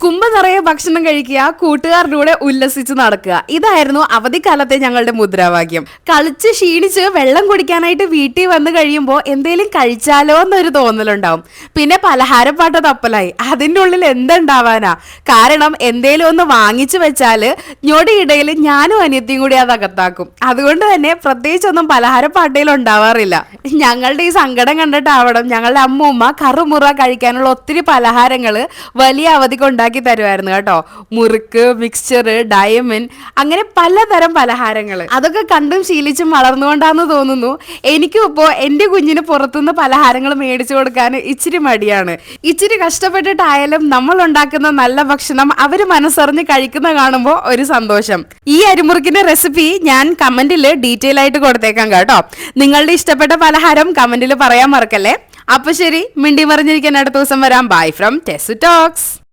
കുമ്പ നിറയെ ഭക്ഷണം കഴിക്കുക, കൂട്ടുകാരുടെ കൂടെ ഉല്ലസിച്ച് നടക്കുക. ഇതായിരുന്നു അവധിക്കാലത്തെ ഞങ്ങളുടെ മുദ്രാവാക്യം. കളിച്ച് ക്ഷീണിച്ച് വെള്ളം കുടിക്കാനായിട്ട് വീട്ടിൽ വന്ന് കഴിയുമ്പോൾ എന്തേലും കഴിച്ചാലോ എന്നൊരു തോന്നലുണ്ടാവും. പിന്നെ പലഹാരപ്പാട്ട തപ്പലായി. അതിൻ്റെ ഉള്ളിൽ എന്തുണ്ടാവാനാ? കാരണം എന്തേലും ഒന്ന് വാങ്ങിച്ചു വെച്ചാല് ഞൊടിയിടയിൽ ഞാനും അനിയത്തിയും കൂടി അത് അകത്താക്കും. അതുകൊണ്ട് തന്നെ പ്രത്യേകിച്ചൊന്നും പലഹാരപ്പാട്ടയിൽ ഉണ്ടാവാറില്ല. ഞങ്ങളുടെ ഈ സങ്കടം കണ്ടിട്ടാവണം ഞങ്ങളുടെ അമ്മൂമ്മ കറുമുറ കഴിക്കാനുള്ള ഒത്തിരി പലഹാരങ്ങൾ വലിയ അവധിക്ക് ഉണ്ടാക്കി തരുമായിരുന്നു കേട്ടോ. മുറുക്ക്, മിക്സ്ചർ, ഡയമണ്ട്, അങ്ങനെ പലതരം പലഹാരങ്ങൾ. അതൊക്കെ കണ്ടും ശീലിച്ചും വളർന്നുകൊണ്ടാന്ന് തോന്നുന്നു എനിക്കും ഇപ്പോൾ എൻ്റെ കുഞ്ഞിന് പുറത്തുനിന്ന് പലഹാരങ്ങൾ മേടിച്ചു കൊടുക്കാൻ ഇച്ചിരി മടിയാണ്. ഇച്ചിരി കഷ്ടപ്പെട്ടിട്ടായാലും നമ്മൾ ഉണ്ടാക്കുന്ന നല്ല ഭക്ഷണം അവർ മനസ്സറിഞ്ഞ് കഴിക്കുന്ന കാണുമ്പോൾ ഒരു സന്തോഷം. ഈ അരിമുറുക്കിന്റെ റെസിപ്പി ഞാൻ കമന്റിൽ ഡീറ്റെയിൽ ആയിട്ട് കൊടുത്തേക്കാം കേട്ടോ. നിങ്ങളുടെ ഇഷ്ടപ്പെട്ട പലഹാരം കമന്റിൽ പറയാൻ മറക്കല്ലേ. അപ്പൊ ശരി, മിണ്ടി മറിഞ്ഞിരിക്കാൻ അടുത്ത ദിവസം വരാം. ബൈ ഫ്രം ടെസു ടോക്സ്.